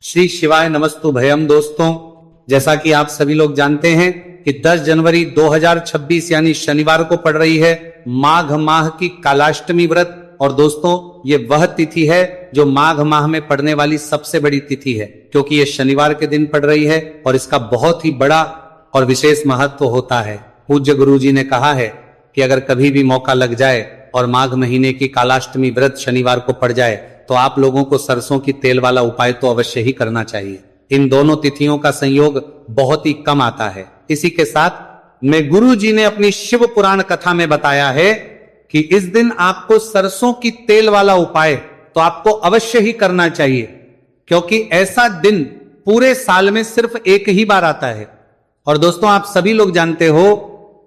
श्री शिवाय नमस्तु भयम। दोस्तों, जैसा कि आप सभी लोग जानते हैं कि 10 जनवरी 2026 यानी शनिवार को पड़ रही है माघ माह की कालाष्टमी व्रत। और दोस्तों, ये वह तिथि है जो माघ माह में पड़ने वाली सबसे बड़ी तिथि है, क्योंकि ये शनिवार के दिन पड़ रही है और इसका बहुत ही बड़ा और विशेष महत्व होता है। पूज्य गुरुजी ने कहा है कि अगर कभी भी मौका लग जाए और माघ महीने की कालाष्टमी व्रत शनिवार को पड़ जाए तो आप लोगों को सरसों की तेल वाला उपाय तो अवश्य ही करना चाहिए। इन दोनों तिथियों का संयोग बहुत ही कम आता है। इसी के साथ में गुरु जी ने अपनी शिव पुराण कथा में बताया है कि इस दिन आपको सरसों की तेल वाला उपाय तो आपको अवश्य ही करना चाहिए, क्योंकि ऐसा दिन पूरे साल में सिर्फ एक ही बार आता है। और दोस्तों, आप सभी लोग जानते हो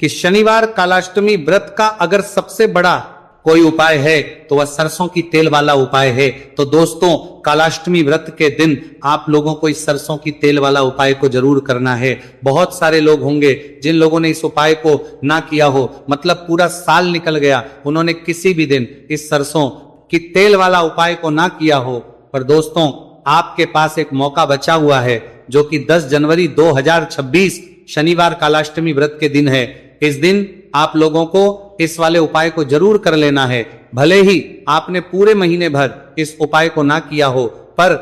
कि शनिवार कालाष्टमी व्रत का अगर सबसे बड़ा कोई उपाय है तो वह सरसों की तेल वाला उपाय है। तो दोस्तों, कालाष्टमी व्रत के दिन आप लोगों को इस सरसों की तेल वाला उपाय को जरूर करना है। बहुत सारे लोग होंगे जिन लोगों ने इस उपाय को ना किया हो, मतलब पूरा साल निकल गया, उन्होंने किसी भी दिन इस सरसों की तेल वाला उपाय को ना किया हो। पर दोस्तों, आपके पास एक मौका बचा हुआ है, जो कि 10 जनवरी 2026 शनिवार कालाष्टमी व्रत के दिन है। इस दिन आप लोगों को इस वाले उपाय को जरूर कर लेना है। भले ही आपने पूरे महीने भर इस उपाय को ना किया हो, पर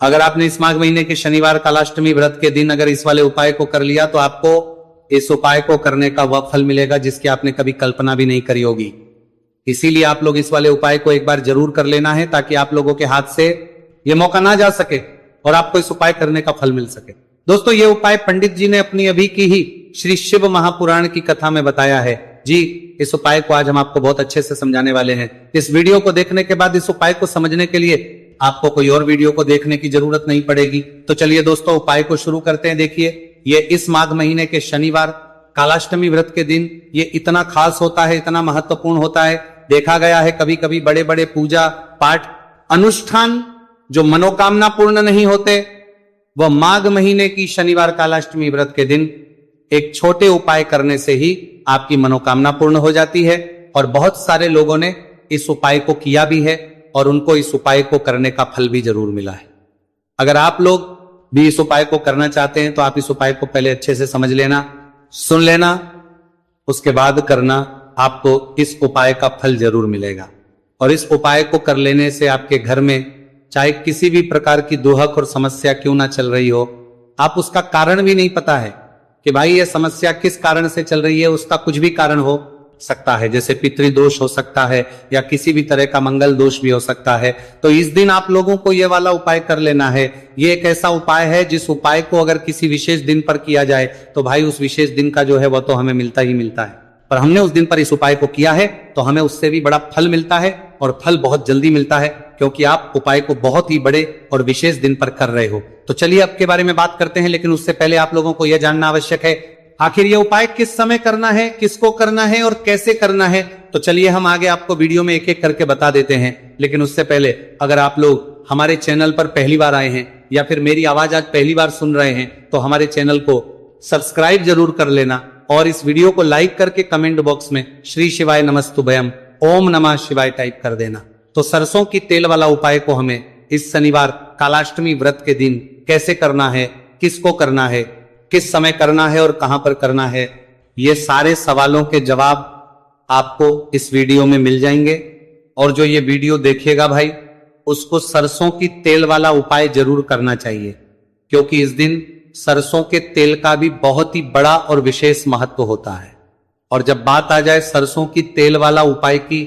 अगर आपने इस माघ महीने के शनिवार कालाष्टमी व्रत के दिन अगर इस वाले उपाय को कर लिया तो आपको इस उपाय को करने का वह फल मिलेगा जिसकी आपने कभी कल्पना भी नहीं करी होगी। इसीलिए आप लोग इस वाले उपाय को एक बार जरूर कर लेना है, ताकि आप लोगों के हाथ से यह मौका ना जा सके और आपको इस उपाय करने का फल मिल सके। दोस्तों, ये उपाय पंडित जी ने अपनी अभी की ही श्री शिव महापुराण की कथा में बताया है जी। इस उपाय को आज हम आपको बहुत अच्छे से समझाने वाले हैं। इस वीडियो को देखने के बाद इस उपाय को समझने के लिए आपको कोई और वीडियो को देखने की जरूरत नहीं पड़ेगी। तो चलिए दोस्तों, उपाय को शुरू करते हैं। देखिए, ये इस माघ महीने के शनिवार कालाष्टमी व्रत के दिन ये इतना खास होता है, इतना महत्वपूर्ण होता है। देखा गया है कभी कभी बड़े बड़े पूजा पाठ अनुष्ठान जो मनोकामना पूर्ण नहीं होते, वह माघ महीने की शनिवार कालाष्टमी व्रत के दिन एक छोटे उपाय करने से ही आपकी मनोकामना पूर्ण हो जाती है। और बहुत सारे लोगों ने इस उपाय को किया भी है और उनको इस उपाय को करने का फल भी जरूर मिला है। अगर आप लोग भी इस उपाय को करना चाहते हैं तो आप इस उपाय को पहले अच्छे से समझ लेना, सुन लेना, उसके बाद करना। आपको इस उपाय का फल जरूर मिलेगा। और इस उपाय को कर लेने से आपके घर में चाहे किसी भी प्रकार की दुहक और समस्या क्यों ना चल रही हो, आप उसका कारण भी नहीं पता है कि भाई ये समस्या किस कारण से चल रही है, उसका कुछ भी कारण हो सकता है, जैसे पितृदोष हो सकता है या किसी भी तरह का मंगल दोष भी हो सकता है। तो इस दिन आप लोगों को ये वाला उपाय कर लेना है। ये एक ऐसा उपाय है जिस उपाय को अगर किसी विशेष दिन पर किया जाए तो भाई उस विशेष दिन का जो है वह तो हमें मिलता ही मिलता है। पर हमने उस दिन पर इस उपाय को किया है तो हमें उससे भी बड़ा फल मिलता है, और फल बहुत जल्दी मिलता है, क्योंकि आप उपाय को बहुत ही बड़े और विशेष दिन पर कर रहे हो। तो चलिए अब के बारे में बात करते हैं, लेकिन उससे पहले आप लोगों को यह जानना आवश्यक है आखिर यह उपाय किस समय करना है, किसको करना है और कैसे करना है। तो चलिए हम आगे आपको वीडियो में एक एक करके बता देते हैं। लेकिन उससे पहले अगर आप लोग हमारे चैनल पर पहली बार आए हैं या फिर मेरी आवाज आज पहली बार सुन रहे हैं तो हमारे चैनल को सब्सक्राइब जरूर कर लेना, और इस वीडियो को लाइक करके कमेंट बॉक्स में श्री शिवाय नमस्तुभयम ओम नमः शिवाय टाइप कर देना। तो सरसों की तेल वाला उपाय को हमें इस शनिवार कालाष्टमी व्रत के दिन कैसे करना है, किसको करना है, किस समय करना है और कहां पर करना है, ये सारे सवालों के जवाब आपको इस वीडियो में मिल जाएंगे। और जो ये वीडियो देखिएगा भाई, उसको सरसों की तेल वाला उपाय जरूर करना चाहिए, क्योंकि इस दिन सरसों के तेल का भी बहुत ही बड़ा और विशेष महत्व होता है। और जब बात आ जाए सरसों की तेल वाला उपाय की,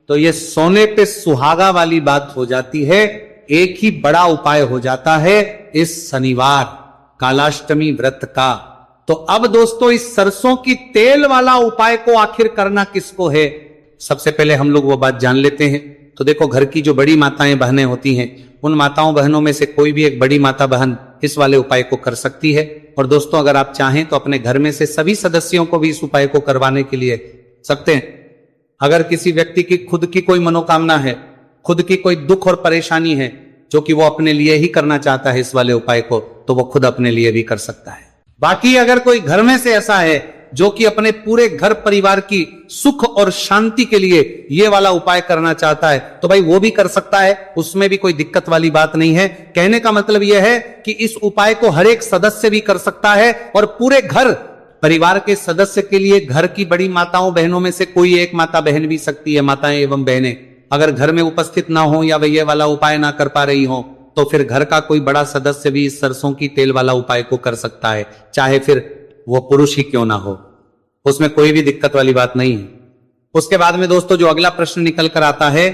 तो ये सोने पे सुहागा वाली बात हो जाती है। एक ही बड़ा उपाय हो जाता है इस शनिवार कालाष्टमी व्रत का। तो अब दोस्तों, इस सरसों की तेल वाला उपाय को आखिर करना किसको है, सबसे पहले हम लोग वो बात जान लेते हैं। तो देखो, घर की जो बड़ी माताएं बहनें होती हैं, उन माताओं बहनों में से कोई भी एक बड़ी माता बहन इस वाले उपाय को कर सकती है। और दोस्तों, अगर आप चाहें तो अपने घर में से सभी सदस्यों को भी इस उपाय को करवाने के लिए सकते हैं। अगर किसी व्यक्ति की खुद की कोई मनोकामना है, खुद की कोई दुख और परेशानी है जो कि वो अपने लिए ही करना चाहता है इस वाले उपाय को, तो वो खुद अपने लिए भी कर सकता है। बाकी अगर कोई घर में से ऐसा है जो कि अपने पूरे घर परिवार की सुख और शांति के लिए ये वाला उपाय करना चाहता है, तो भाई वो भी कर सकता है, उसमें भी कोई दिक्कत वाली बात नहीं है। कहने का मतलब यह है कि इस उपाय को हर एक सदस्य भी कर सकता है और पूरे घर परिवार के सदस्य के लिए घर की बड़ी माताओं बहनों में से कोई एक माता बहन भी सकती है, माताएं एवं बहनें अगर घर में उपस्थित ना हो या वह वाला उपाय ना कर पा रही हो, तो फिर घर का कोई बड़ा सदस्य भी इस सरसों की तेल वाला उपाय को कर सकता है, चाहे फिर वो पुरुष ही क्यों ना हो, उसमें कोई भी दिक्कत वाली बात नहीं है। उसके बाद में दोस्तों जो अगला प्रश्न निकल कर आता है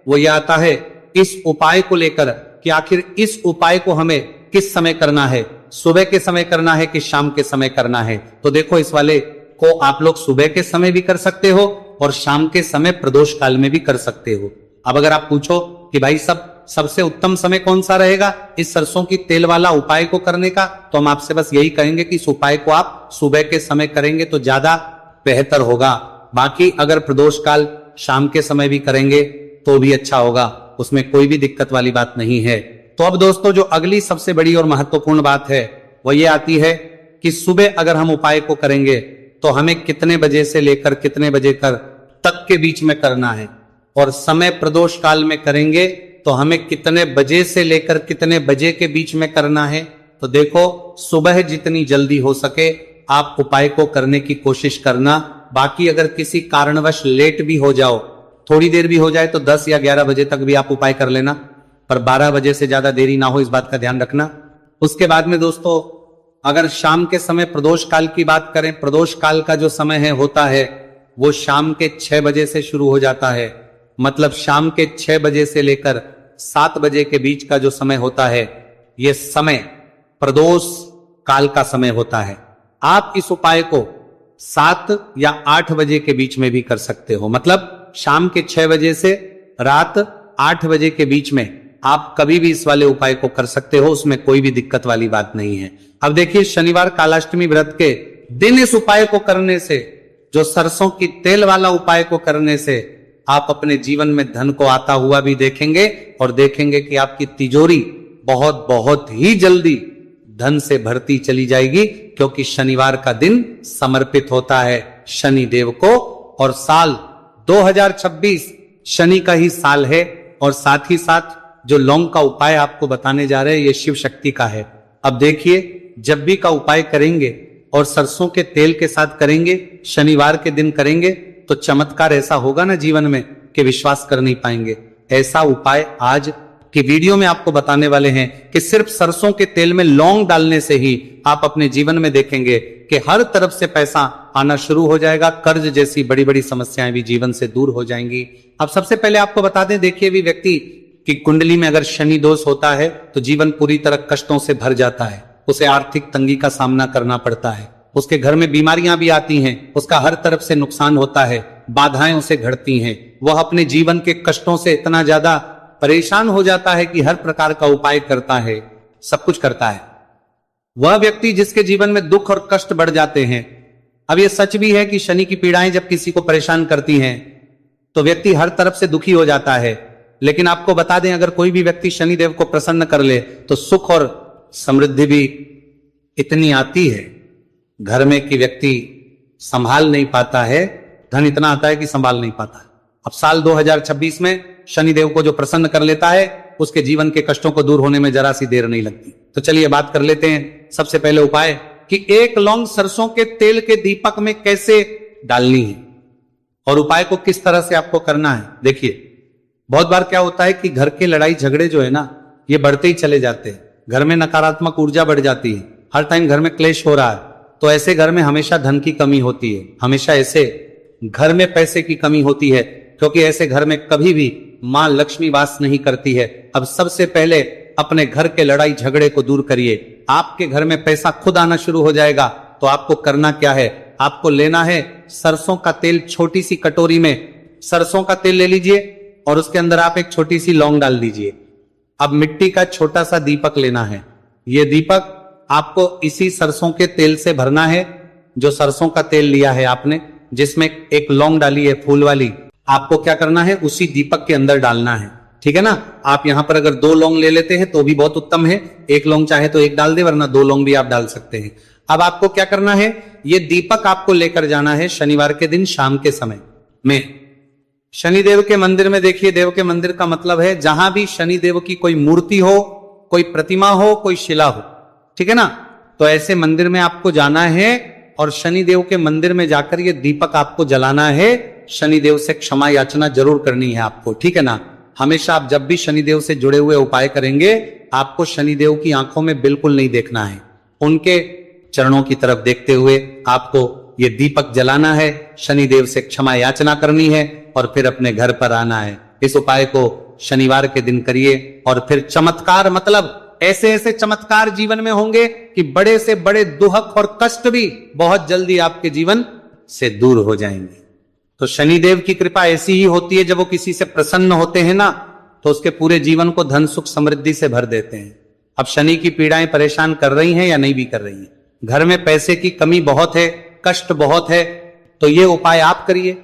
वो ये आता है इस उपाय को लेकर कि आखिर इस उपाय को हमें किस समय करना है, सुबह के समय करना है कि शाम के समय करना है। तो देखो इस वाले को आप लोग सुबह के समय भी कर सकते हो और शाम के समय प्रदोष काल में भी कर सकते हो। अब अगर आप पूछो कि भाई सबसे उत्तम समय कौन सा रहेगा इस सरसों की तेल वाला उपाय को करने का, तो हम आपसे बस यही कहेंगे कि इस उपाय को आप सुबह के समय करेंगे तो ज्यादा बेहतर होगा। बाकी अगर प्रदोष काल शाम के समय भी करेंगे तो भी अच्छा होगा, उसमें कोई भी दिक्कत वाली बात नहीं है। तो अब दोस्तों जो अगली सबसे बड़ी और महत्वपूर्ण बात है वो ये आती है कि सुबह अगर हम उपाय को करेंगे तो हमें कितने बजे से लेकर कितने बजे तक के बीच में करना है, और समय प्रदोष काल में करेंगे तो हमें कितने बजे से लेकर कितने बजे के बीच में करना है। तो देखो सुबह जितनी जल्दी हो सके आप उपाय को करने की कोशिश करना। बाकी अगर किसी कारणवश लेट भी हो जाओ, थोड़ी देर भी हो जाए तो 10 या 11 बजे तक भी आप उपाय कर लेना, पर 12 बजे से ज्यादा देरी ना हो, इस बात का ध्यान रखना। उसके बाद में दोस्तों अगर शाम के समय प्रदोष काल की बात करें, प्रदोष काल का जो समय है होता है वो शाम के 6 बजे से शुरू हो जाता है, मतलब शाम के 6 बजे से लेकर 7 बजे के बीच का जो समय होता है यह समय प्रदोष काल का समय होता है। आप इस उपाय को 7 या 8 बजे के बीच में भी कर सकते हो, मतलब शाम के 6 बजे से रात 8 बजे के बीच में आप कभी भी इस वाले उपाय को कर सकते हो, उसमें कोई भी दिक्कत वाली बात नहीं है। अब देखिए शनिवार कालाष्टमी व्रत के दिन इस उपाय को करने से, जो सरसों की तेल वाला उपाय को करने से आप अपने जीवन में धन को आता हुआ भी देखेंगे और देखेंगे कि आपकी तिजोरी बहुत बहुत ही जल्दी धन से भरती चली जाएगी, क्योंकि शनिवार का दिन समर्पित होता है शनि देव को और साल 2026 शनि का ही साल है। और साथ ही साथ जो लौंग का उपाय आपको बताने जा रहे हैं ये शिव शक्ति का है। अब देखिए जब भी का उपाय करेंगे और सरसों के तेल के साथ करेंगे, शनिवार के दिन करेंगे, तो चमत्कार ऐसा होगा ना जीवन में कि विश्वास कर नहीं पाएंगे। ऐसा उपाय आज की वीडियो में आपको बताने वाले हैं कि सिर्फ सरसों के तेल में लौंग डालने से ही आप अपने जीवन में देखेंगे कि हर तरफ से पैसा आना शुरू हो जाएगा, कर्ज जैसी बड़ी बड़ी समस्याएं भी जीवन से दूर हो जाएंगी। अब सबसे पहले आपको बता दें, देखिए भी व्यक्ति की कुंडली में अगर शनि दोष होता है तो जीवन पूरी तरह कष्टों से भर जाता है, उसे आर्थिक तंगी का सामना करना पड़ता है, उसके घर में बीमारियां भी आती हैं, उसका हर तरफ से नुकसान होता है, बाधाएं उसे घटती हैं, वह अपने जीवन के कष्टों से इतना ज्यादा परेशान हो जाता है कि हर प्रकार का उपाय करता है, सब कुछ करता है। वह व्यक्ति जिसके जीवन में दुख और कष्ट बढ़ जाते हैं। अब यह सच भी है कि शनि की पीड़ाएं जब किसी को परेशान करती हैं तो व्यक्ति हर तरफ से दुखी हो जाता है, लेकिन आपको बता दें अगर कोई भी व्यक्ति शनि देव को प्रसन्न कर ले तो सुख और समृद्धि भी इतनी आती है घर में कि व्यक्ति संभाल नहीं पाता है, धन इतना आता है कि संभाल नहीं पाता है। अब साल 2026 में शनिदेव को जो प्रसन्न कर लेता है उसके जीवन के कष्टों को दूर होने में जरा सी देर नहीं लगती। तो चलिए बात कर लेते हैं सबसे पहले उपाय कि एक लौंग सरसों के तेल के दीपक में कैसे डालनी है और उपाय को किस तरह से आपको करना है। देखिए बहुत बार क्या होता है कि घर के लड़ाई झगड़े जो है ना ये बढ़ते ही चले जाते हैं, घर में नकारात्मक ऊर्जा बढ़ जाती है, हर टाइम घर में क्लेश हो रहा है, तो ऐसे घर में हमेशा धन की कमी होती है, हमेशा ऐसे घर में पैसे की कमी होती है, क्योंकि ऐसे घर में कभी भी मां लक्ष्मी वास नहीं करती है। अब सबसे पहले अपने घर के लड़ाई झगड़े को दूर करिए, आपके घर में पैसा खुद आना शुरू हो जाएगा। तो आपको करना क्या है, आपको लेना है सरसों का तेल, छोटी सी कटोरी में सरसों का तेल ले लीजिए और उसके अंदर आप एक छोटी सी लौंग डाल दीजिए। अब मिट्टी का छोटा सा दीपक लेना है, यह दीपक आपको इसी सरसों के तेल से भरना है। जो सरसों का तेल लिया है आपने, जिसमें एक लौंग डाली है फूल वाली, आपको क्या करना है उसी दीपक के अंदर डालना है, ठीक है ना। आप यहां पर अगर 2 लौंग ले लेते हैं तो भी बहुत उत्तम है, 1 लौंग चाहे तो 1 डाल दे, वरना 2 लौंग भी आप डाल सकते हैं। अब आपको क्या करना है, ये दीपक आपको लेकर जाना है शनिवार के दिन शाम के समय में शनिदेव के मंदिर में। देखिए, देव के मंदिर का मतलब है जहां भी शनिदेव की कोई मूर्ति हो, कोई प्रतिमा हो, कोई शिला हो, ठीक है ना। तो ऐसे मंदिर में आपको जाना है और शनिदेव के मंदिर में जाकर ये दीपक आपको जलाना है। शनिदेव से क्षमा याचना जरूर करनी है आपको, ठीक है ना। हमेशा आप जब भी शनिदेव से जुड़े हुए उपाय करेंगे, आपको शनिदेव की आंखों में बिल्कुल नहीं देखना है, उनके चरणों की तरफ देखते हुए आपको ये दीपक जलाना है, शनिदेव से क्षमा याचना करनी है और फिर अपने घर पर आना है। इस उपाय को शनिवार के दिन करिए और फिर चमत्कार, मतलब ऐसे ऐसे चमत्कार जीवन में होंगे कि बड़े से बड़े दुख और कष्ट भी बहुत जल्दी आपके जीवन से दूर हो जाएंगे। तो शनिदेव की कृपा ऐसी ही होती है, जब वो किसी से प्रसन्न होते हैं ना, तो उसके पूरे जीवन को धन सुख समृद्धि से भर देते हैं। अब शनि की पीड़ाएं परेशान कर रही हैं या नहीं भी कर रही हैं, घर में पैसे की कमी बहुत है, कष्ट बहुत है, तो ये उपाय आप करिए।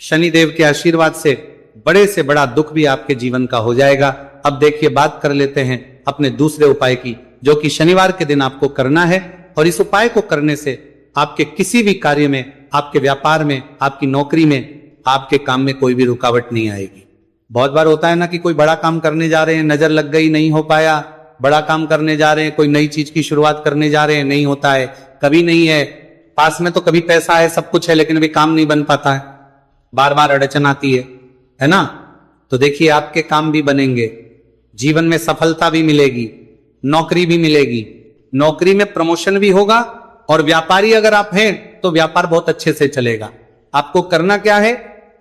शनिदेव के आशीर्वाद से बड़ा दुख भी आपके जीवन का हो जाएगा। अब देखिए, बात कर लेते हैं अपने दूसरे उपाय की, जो कि शनिवार के दिन आपको करना है। और इस उपाय को करने से आपके किसी भी कार्य में, आपके व्यापार में, आपकी नौकरी में, आपके काम में कोई भी रुकावट नहीं आएगी। बहुत बार होता है ना कि कोई बड़ा काम करने जा रहे हैं, नजर लग गई, नहीं हो पाया। बड़ा काम करने जा रहे हैं, कोई नई चीज की शुरुआत करने जा रहे हैं, नहीं होता है, कभी नहीं है, पास में तो कभी पैसा है, सब कुछ है, लेकिन अभी काम नहीं बन पाता है, बार बार अड़चन आती है ना। तो देखिए, आपके काम भी बनेंगे, जीवन में सफलता भी मिलेगी, नौकरी भी मिलेगी, नौकरी में प्रमोशन भी होगा, और व्यापारी अगर आप हैं तो व्यापार बहुत अच्छे से चलेगा। आपको करना क्या है,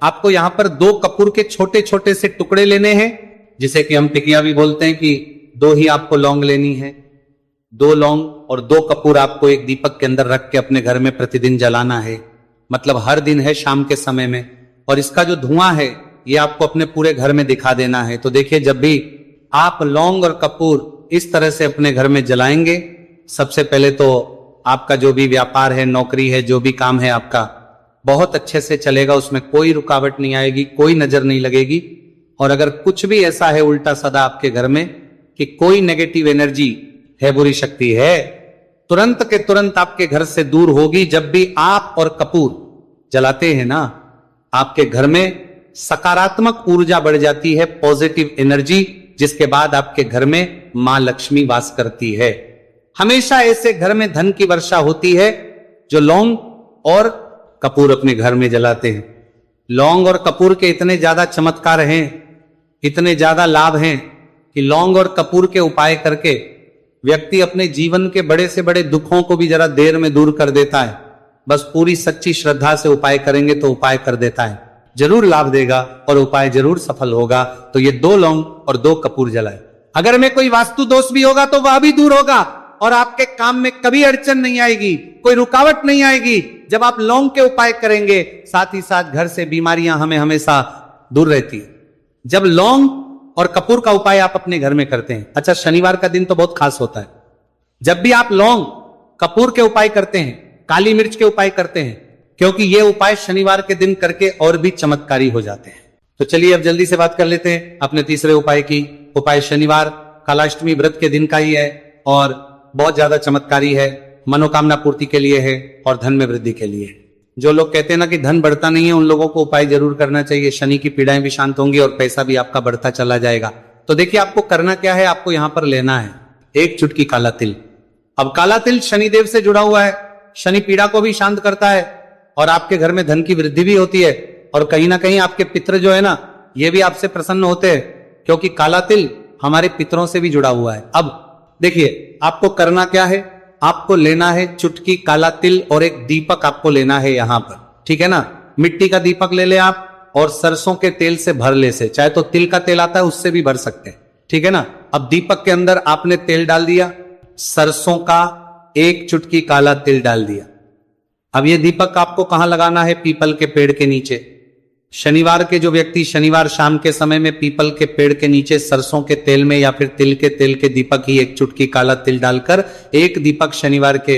आपको यहां पर 2 कपूर के छोटे छोटे से टुकड़े लेने हैं, जिसे कि हम टिकिया भी बोलते हैं कि 2 ही आपको लौंग लेनी है। 2 लौंग और 2 कपूर आपको एक दीपक के अंदर रख के अपने घर में प्रतिदिन जलाना है, मतलब हर दिन है शाम के समय में। और इसका जो धुआं है ये आपको अपने पूरे घर में दिखा देना है। तो देखिए, जब भी आप लौंग और कपूर इस तरह से अपने घर में जलाएंगे, सबसे पहले तो आपका जो भी व्यापार है, नौकरी है, जो भी काम है आपका बहुत अच्छे से चलेगा, उसमें कोई रुकावट नहीं आएगी, कोई नजर नहीं लगेगी। और अगर कुछ भी ऐसा है उल्टा सदा आपके घर में कि कोई नेगेटिव एनर्जी है, बुरी शक्ति है, तुरंत के तुरंत आपके घर से दूर होगी। जब भी आप और कपूर जलाते हैं ना, आपके घर में सकारात्मक ऊर्जा बढ़ जाती है, पॉजिटिव एनर्जी, जिसके बाद आपके घर में मां लक्ष्मी वास करती है। हमेशा ऐसे घर में धन की वर्षा होती है जो लौंग और कपूर अपने घर में जलाते हैं। लौंग और कपूर के इतने ज्यादा चमत्कार हैं, इतने ज्यादा लाभ हैं कि लौंग और कपूर के उपाय करके व्यक्ति अपने जीवन के बड़े से बड़े दुखों को भी जरा देर में दूर कर देता है। बस पूरी सच्ची श्रद्धा से उपाय करेंगे तो उपाय कर देता है, जरूर लाभ देगा और उपाय जरूर सफल होगा। तो ये 2 लौंग और 2 कपूर जलाए। अगर में कोई वास्तु दोष भी होगा तो वह भी दूर होगा और आपके काम में कभी अड़चन नहीं आएगी, कोई रुकावट नहीं आएगी जब आप लौंग के उपाय करेंगे। साथ ही साथ घर से बीमारियां हमें हमेशा दूर रहती है जब लौंग और कपूर का उपाय आप अपने घर में करते हैं। अच्छा, शनिवार का दिन तो बहुत खास होता है। जब भी आप लौंग कपूर के उपाय करते हैं, काली मिर्च के उपाय करते हैं, क्योंकि ये उपाय शनिवार के दिन करके और भी चमत्कारी हो जाते हैं। तो चलिए अब जल्दी से बात कर लेते हैं अपने तीसरे उपाय की। उपाय शनिवार कालाष्टमी व्रत के दिन का ही है और बहुत ज्यादा चमत्कारी है, मनोकामना पूर्ति के लिए है और धन में वृद्धि के लिए। जो लोग कहते हैं ना कि धन बढ़ता नहीं है, उन लोगों को उपाय जरूर करना चाहिए। शनि की पीड़ाएं भी शांत होंगी और पैसा भी आपका बढ़ता चला जाएगा। तो देखिए, आपको करना क्या है, आपको यहां पर लेना है 1 चुटकी काला तिल। अब काला तिल शनिदेव से जुड़ा हुआ है, शनि पीड़ा को भी शांत करता है और आपके घर में धन की वृद्धि भी होती है। और कहीं ना कहीं आपके पितर जो है ना, ये भी आपसे प्रसन्न होते हैं, क्योंकि काला तिल हमारे पितरों से भी जुड़ा हुआ है। अब देखिए, आपको करना क्या है, आपको लेना है चुटकी काला तिल और एक दीपक आपको लेना है यहां पर, ठीक है ना। मिट्टी का दीपक ले ले आप और सरसों के तेल से भर ले से, चाहे तो तिल का तेल आता है उससे भी भर सकते हैं, ठीक है ना। अब दीपक के अंदर आपने तेल डाल दिया, सरसों का 1 चुटकी काला तिल डाल दिया। अब ये दीपक आपको कहां लगाना है, पीपल के पेड़ के नीचे। शनिवार के जो व्यक्ति शनिवार शाम के समय में पीपल के पेड़ के नीचे सरसों के तेल में या फिर तिल के तेल के दीपक ही 1 चुटकी काला तिल डालकर 1 दीपक शनिवार के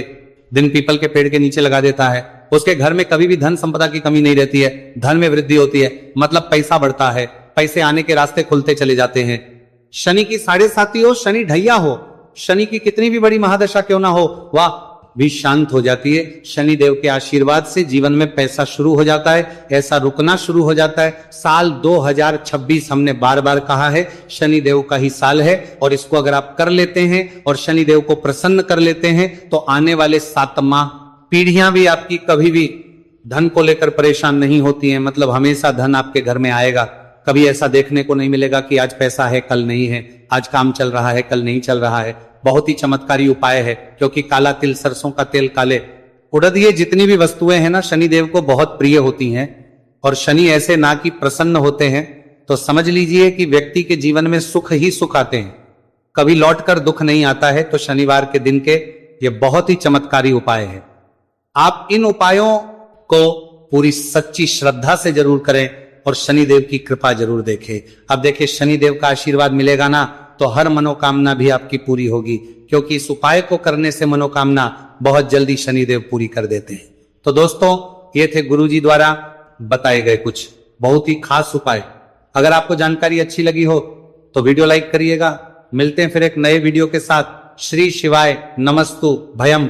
दिन पीपल के पेड़ के नीचे लगा देता है, उसके घर में कभी भी धन संपदा की कमी नहीं रहती है, धन में वृद्धि होती है, मतलब पैसा बढ़ता है, पैसे आने के रास्ते खुलते चले जाते हैं। शनि की 7.5 हो, शनि ढैया हो, शनि की कितनी भी बड़ी महादशा क्यों ना हो, वह भी शांत हो जाती है। शनि देव के आशीर्वाद से जीवन में पैसा शुरू हो जाता है, ऐसा रुकना शुरू हो जाता है। साल 2026 हमने बार बार कहा है शनि देव का ही साल है, और इसको अगर आप कर लेते हैं और शनि देव को प्रसन्न कर लेते हैं तो आने वाले 7 माह पीढ़ियां भी आपकी कभी भी धन को लेकर परेशान नहीं होती हैं। मतलब हमेशा धन आपके घर में आएगा। कभी ऐसा देखने को नहीं मिलेगा कि आज पैसा है कल नहीं है, आज काम चल रहा है कल नहीं चल रहा है। बहुत ही चमत्कारी उपाय है, क्योंकि काला तिल, सरसों का तेल, काले उड़द, ये जितनी भी वस्तुएं हैं ना शनि देव को बहुत प्रिय होती हैं। और शनि ऐसे ना कि प्रसन्न होते हैं तो समझ लीजिए कि व्यक्ति के जीवन में सुख ही सुख आते हैं, कभी लौटकर दुख नहीं आता है। तो शनिवार के दिन के ये बहुत ही चमत्कारी उपाय है। आप इन उपायों को पूरी सच्ची श्रद्धा से जरूर करें और शनिदेव की कृपा जरूर देखें। अब देखिए शनिदेव का आशीर्वाद मिलेगा ना तो हर मनोकामना भी आपकी पूरी होगी, क्योंकि इस उपाय को करने से मनोकामना बहुत जल्दी शनिदेव पूरी कर देते हैं। तो दोस्तों ये थे गुरुजी द्वारा बताए गए कुछ बहुत ही खास उपाय। अगर आपको जानकारी अच्छी लगी हो तो वीडियो लाइक करिएगा। मिलते हैं फिर एक नए वीडियो के साथ। श्री शिवाय नमस्तु भयम।